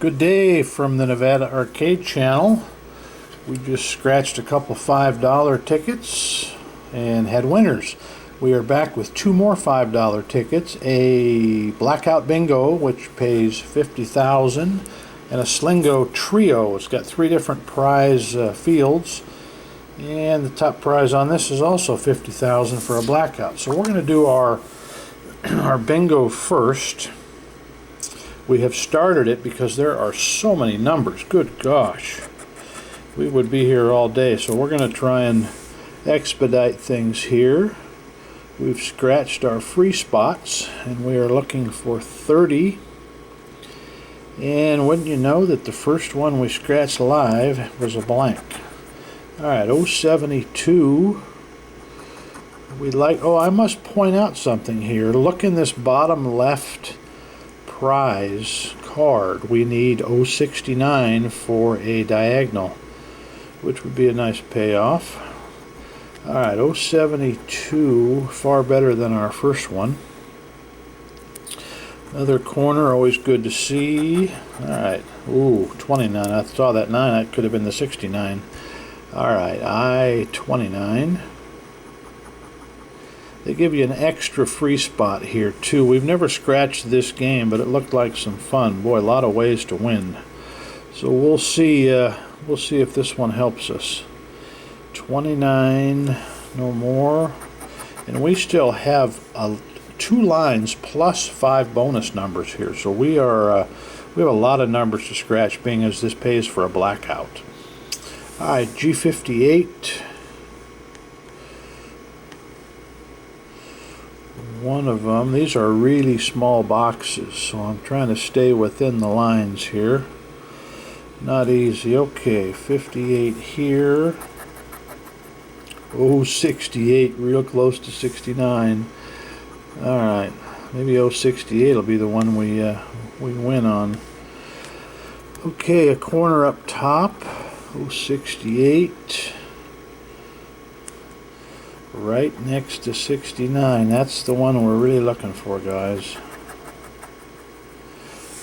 Good day from the Nevada Arcade Channel. We just scratched a couple $5 tickets and had winners. We are back with two more $5 tickets, a Blackout Bingo, which pays $50,000, and a Slingo Trio. It's got three different prize fields, and the top prize on this is also $50,000 for a Blackout. So we're going to do our bingo first. We have started it because there are so many numbers. Good gosh. We would be here all day, so we're going to try and expedite things here. We've scratched our free spots, and we are looking for 30. And wouldn't you know that the first one we scratched live was a blank. Alright, 072. I must point out something here. Look in this bottom left prize card. We need 069 for a diagonal, which would be a nice payoff. Alright, 072, far better than our first one. Another corner, always good to see. Alright, ooh, 29. I saw that 9, that could have been the 69. Alright, I-29. They give you an extra free spot here too. We've never scratched this game, but it looked like some fun. Boy, a lot of ways to win. So we'll see if this one helps us. 29, no more. And we still have two lines plus 5 bonus numbers here. So we have a lot of numbers to scratch, being as this pays for a blackout. Alright, G58. One of them. These are really small boxes, so I'm trying to stay within the lines here. Not easy. Okay, 58 here. Oh, 68, real close to 69. Alright, maybe 068 will be the one we win on. Okay, a corner up top. 068. Right next to 69. That's the one we're really looking for, guys.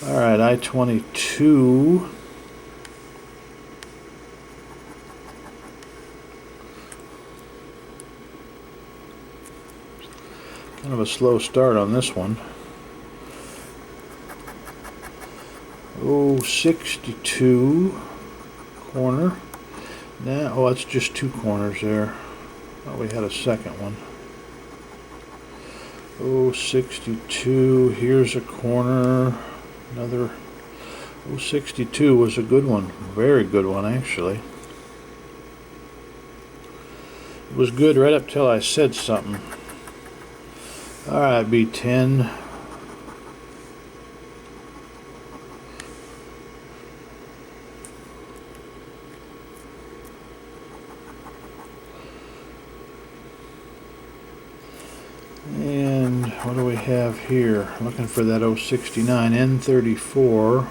Alright, I-22. Kind of a slow start on this one. 062 corner. Now, oh, it's just two corners there. Oh, we had a second one. 062. Here's a corner. Another. 062 was a good one. Very good one, actually. It was good right up till I said something. Alright, B10. And what do we have here? Looking for that 069, N34.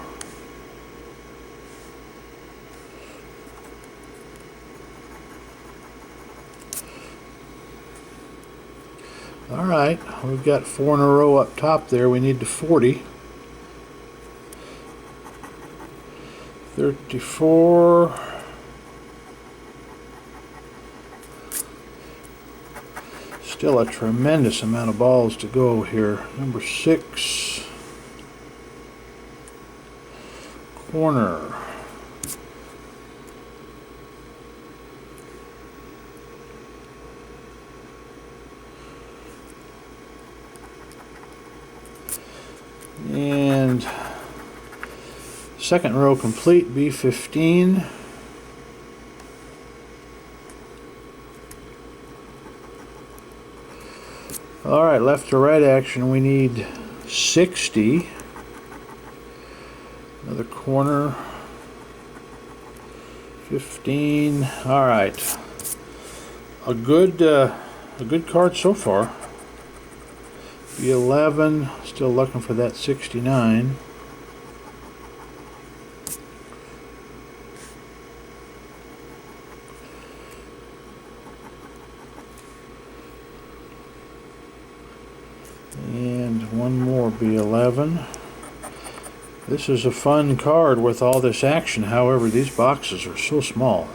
Alright, we've got 4 in a row up top there. We need to 40. 34. Still a tremendous amount of balls to go here. Number 6. Corner. And second row complete, B15. Alright, left to right action, we need 60. Another corner. 15. Alright. A good card so far. B11, still looking for that 69. And one more B11. This is a fun card with all this action. However, these boxes are so small.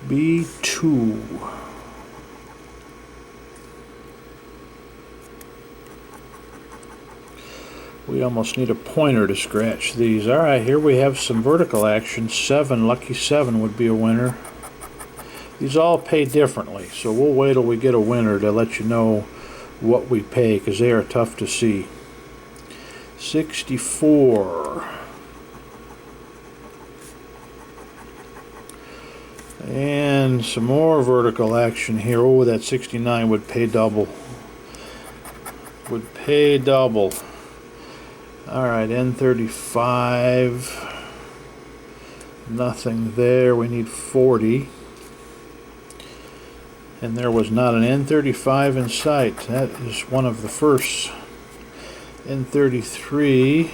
B2. We almost need a pointer to scratch these. Alright, here we have some vertical action. 7, lucky 7 would be a winner. These all pay differently, so we'll wait till we get a winner to let you know what we pay, because they are tough to see. 64. And some more vertical action here. Oh, that 69 would pay double. Would pay double. Alright, N35. Nothing there. We need 40. And there was not an N35 in sight. That is one of the first. N33.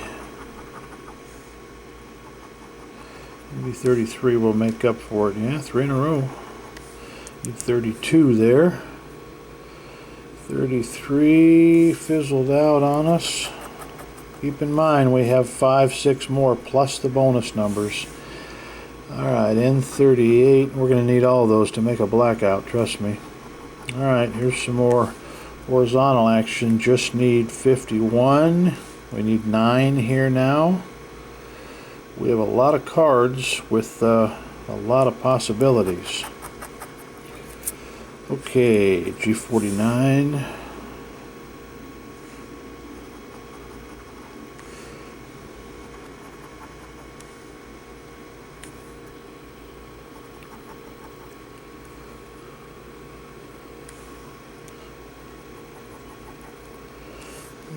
Maybe 33 will make up for it. Yeah, 3 in a row. Need 32 there. 33 fizzled out on us. Keep in mind we have 5, 6 more plus the bonus numbers. Alright, N38. We're going to need all those to make a blackout, trust me. Alright, here's some more horizontal action. Just need 51. We need 9 here now. We have a lot of cards with a lot of possibilities. Okay, G49.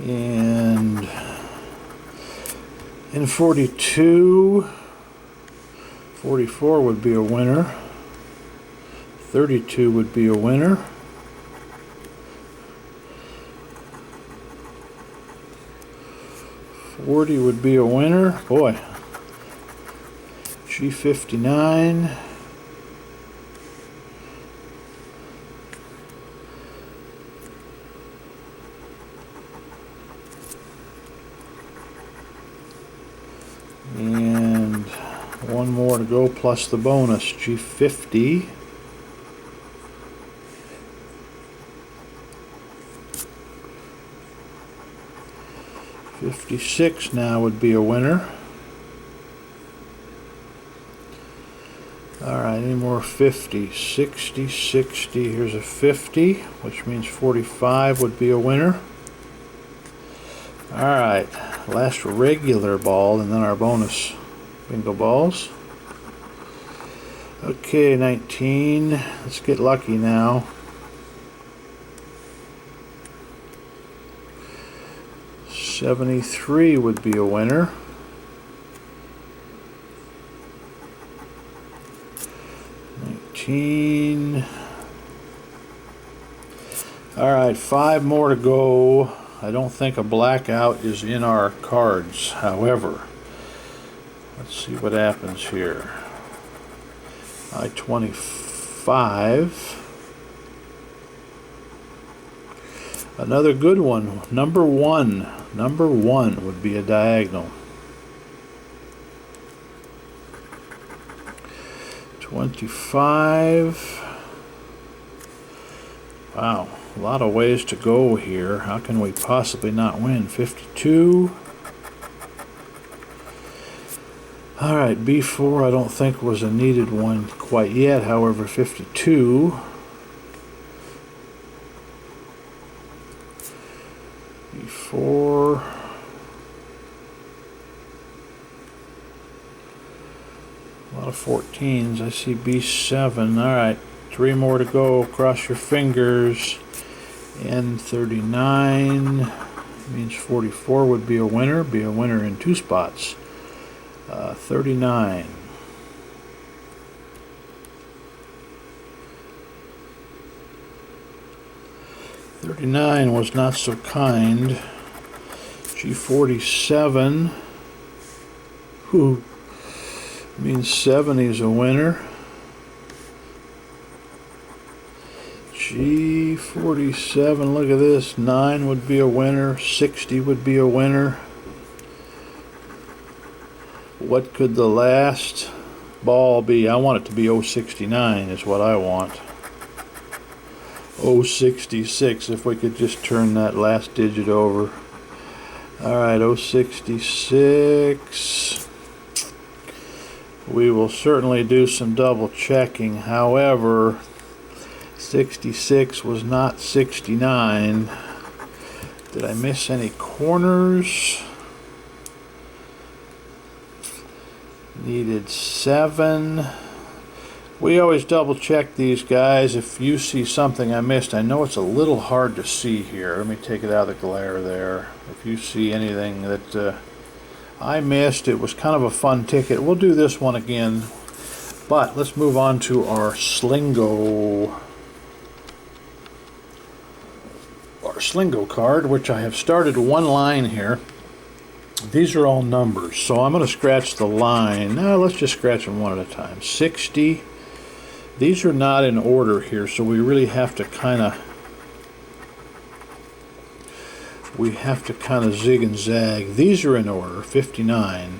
And in 42, 44 would be a winner. 32 would be a winner. 40 would be a winner. Boy. G59. And one more to go plus the bonus. G50. $56 now would be a winner. Alright, any more 50? 60, 60. Here's a 50, which means 45 would be a winner. Alright, last regular ball and then our bonus bingo balls. Okay, 19. Let's get lucky now. 73 would be a winner. 19. Alright, 5 more to go. I don't think a blackout is in our cards. However, let's see what happens here. I-25. Another good one. Number 1. Number 1 would be a diagonal. 25. Wow, a lot of ways to go here. How can we possibly not win? 52. Alright, B4 I don't think was a needed one quite yet. However, 52. B4. A lot of 14s. I see B7. Alright, 3 more to go. Cross your fingers. N39 means 44 would be a winner. Be a winner in 2 spots. 39. '39 was not so kind. G47. Who means 70 is a winner. G47, look at this. 9 would be a winner. 60 would be a winner. What could the last ball be? I want it to be 069 is what I want. 066, if we could just turn that last digit over. Alright, 066. We will certainly do some double checking. However, 66 was not 69. Did I miss any corners? Needed 7. We always double check these, guys. If you see something I missed, I know it's a little hard to see here. Let me take it out of the glare there. If you see anything that I missed, it was kind of a fun ticket. We'll do this one again, but let's move on to our Slingo. Our Slingo card, which I have started one line here. These are all numbers, so I'm going to scratch the line. Now let's just scratch them one at a time. 60. These are not in order here, so we really have to kind of zig and zag. These are in order, 59,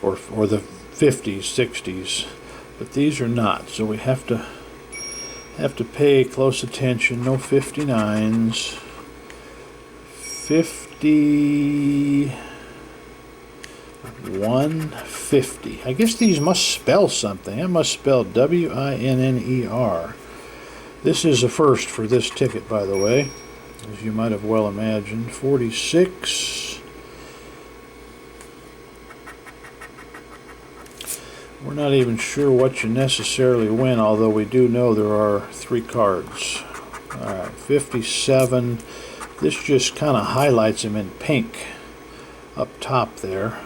or the 50s, 60s, but these are not. So we have to pay close attention. No 59s. 50. 150. I guess these must spell something. It must spell W-I-N-N-E-R. This is a first for this ticket, by the way, as you might have well imagined. 46. We're not even sure what you necessarily win, although we do know there are 3 cards. Alright, 57. This just kind of highlights them in pink up top there.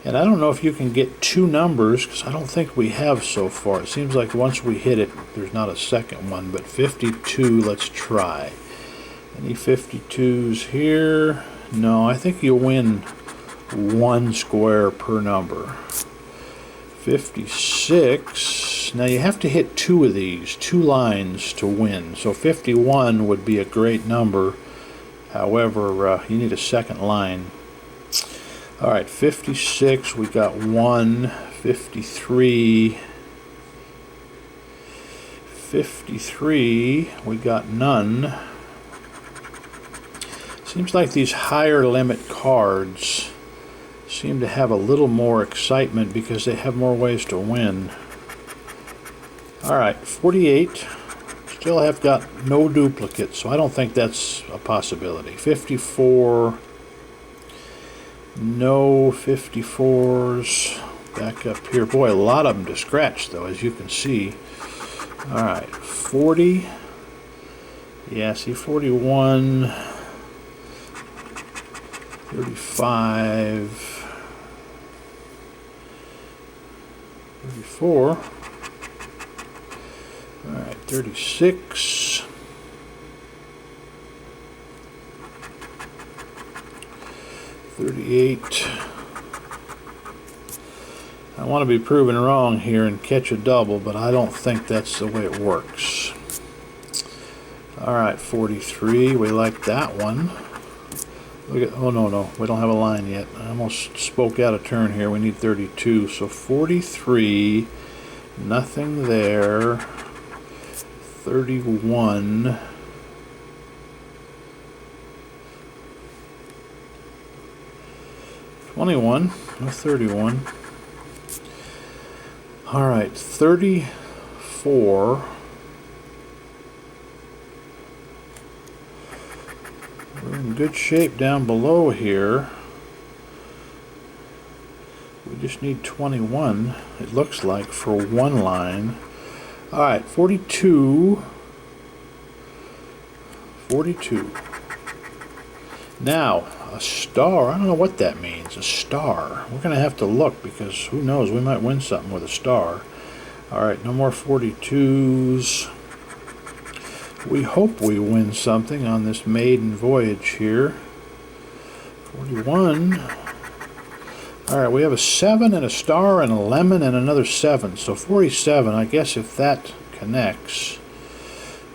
And I don't know if you can get 2 numbers, because I don't think we have so far. It seems like once we hit it, there's not a second one, but 52, let's try. Any 52s here? No, I think you win 1 square per number. 56. Now you have to hit 2 of these, 2 lines to win. So 51 would be a great number. However, you need a second line. Alright, 56, we got 1. 53. 53, we got none. Seems like these higher limit cards seem to have a little more excitement because they have more ways to win. Alright, 48. Still have got no duplicates, so I don't think that's a possibility. 54. No 54s. Back up here. Boy, a lot of them to scratch, though, as you can see. Alright, 40. Yeah, see, 41. 35. 34. Alright, 36. 38. I want to be proven wrong here and catch a double, but I don't think that's the way it works. Alright, 43. We like that one. Look at, oh no, we don't have a line yet. I almost spoke out of turn here. We need 32. So 43. Nothing there. 31. 21, no 31. Alright, 34. We're in good shape down below here. We just need 21, it looks like, for 1 line. Alright, 42. 42. Now, a star, I don't know what that means, a star. We're going to have to look because who knows, we might win something with a star. Alright, no more 42s. We hope we win something on this maiden voyage here. 41. Alright, we have a 7 and a star and a lemon and another 7. So 47, I guess if that connects.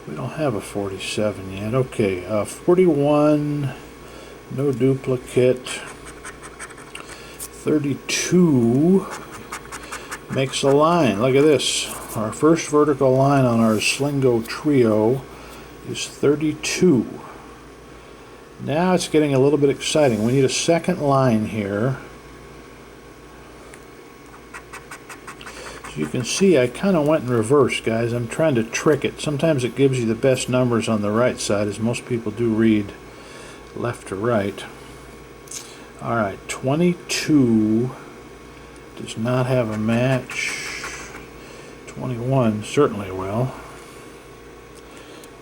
We don't have a 47 yet. Okay, 41. No duplicate. 32 makes a line. Look at this. Our first vertical line on our Slingo trio is 32. Now it's getting a little bit exciting. We need a second line here. As you can see, I kind of went in reverse, guys. I'm trying to trick it. Sometimes it gives you the best numbers on the right side, as most people do read left to right. Alright, 22 does not have a match. 21 certainly will.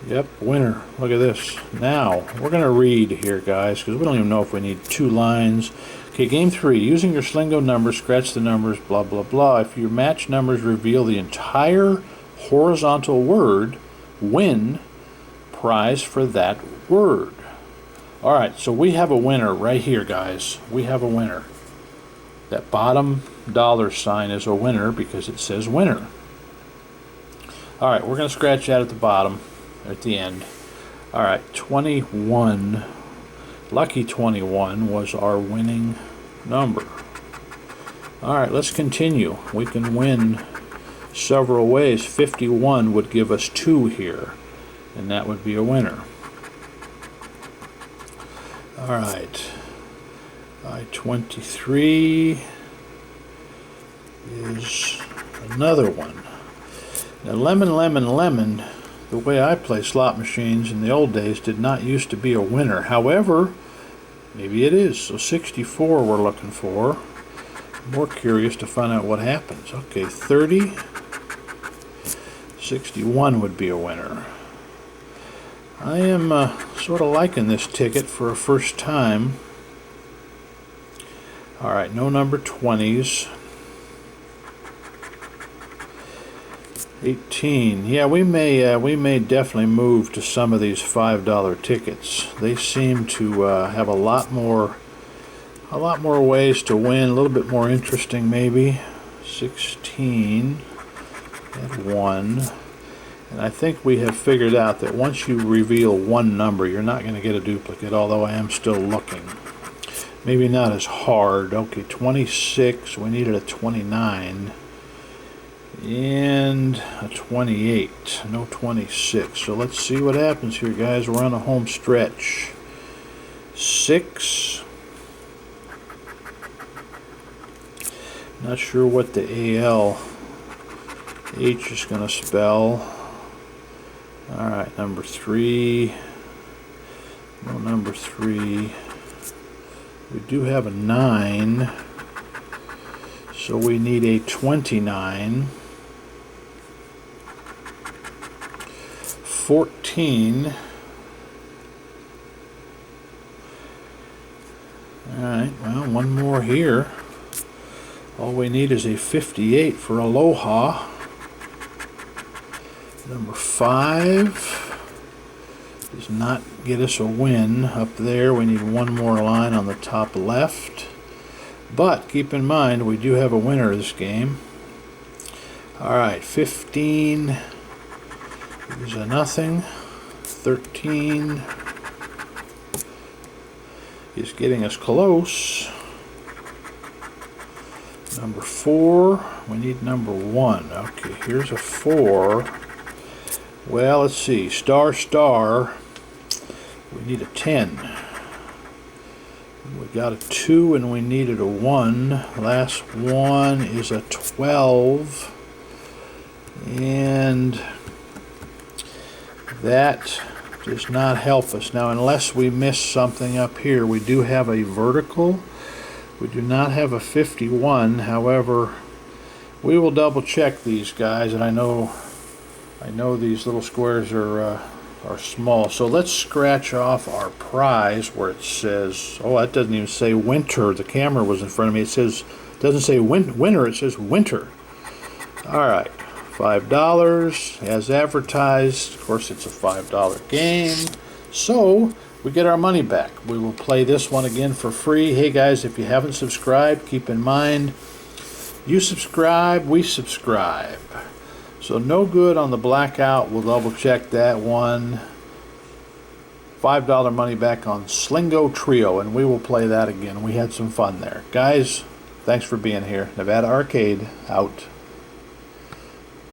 Yep, winner. Look at this. Now, we're going to read here, guys, because we don't even know if we need two lines. Okay, game 3. Using your Slingo numbers, scratch the numbers, blah, blah, blah. If your match numbers reveal the entire horizontal word, win prize for that word. Alright, so we have a winner right here, guys. We have a winner. That bottom dollar sign is a winner because it says winner. Alright, we're going to scratch that at the bottom. At the end. Alright, 21. Lucky 21 was our winning number. Alright, let's continue. We can win several ways. 51 would give us 2 here, and that would be a winner. Alright, 23 is another one. Now, lemon, lemon, lemon. The way I play slot machines in the old days did not used to be a winner. However, maybe it is. So 64 we're looking for. More curious to find out what happens. Okay, 30. 61 would be a winner. I am sort of liking this ticket for a first time. Alright, no number 20s. 18. Yeah, we may definitely move to some of these $5 tickets. They seem to have a lot more ways to win, a little bit more interesting maybe. 16 at 1. And I think we have figured out that once you reveal one number, you're not going to get a duplicate, although I am still looking. Maybe not as hard. Okay, 26. We needed a 29. And a 28, no 26. So let's see what happens here, guys. We're on a home stretch. 6. Not sure what the ALH is going to spell. Alright, number 3. No number 3. We do have a 9. So we need a 29. 14. Alright, well, one more here. All we need is a 58 for Aloha. Number 5 does not get us a win up there. We need one more line on the top left. But keep in mind, we do have a winner of this game. Alright, 15 is a nothing. 13 is getting us close. Number 4, we need number 1. Okay, here's a 4. Well, let's see. Star, star. We need a 10. We got a 2 and we needed a 1. Last one is a 12. And that does not help us. Now, unless we miss something up here, we do have a vertical. We do not have a 51. However, we will double check these, guys, and I know these little squares are small. So let's scratch off our prize where it says, oh, that doesn't even say winter. The camera was in front of me. It doesn't say winter, it says winter. Alright, $5 as advertised. Of course, it's a $5 game. So we get our money back. We will play this one again for free. Hey guys, if you haven't subscribed, keep in mind, you subscribe, we subscribe. So no good on the blackout. We'll double check that one. $5 money back on Slingo Trio, and we will play that again. We had some fun there. Guys, Thanks for being here. Nevada Arcade out.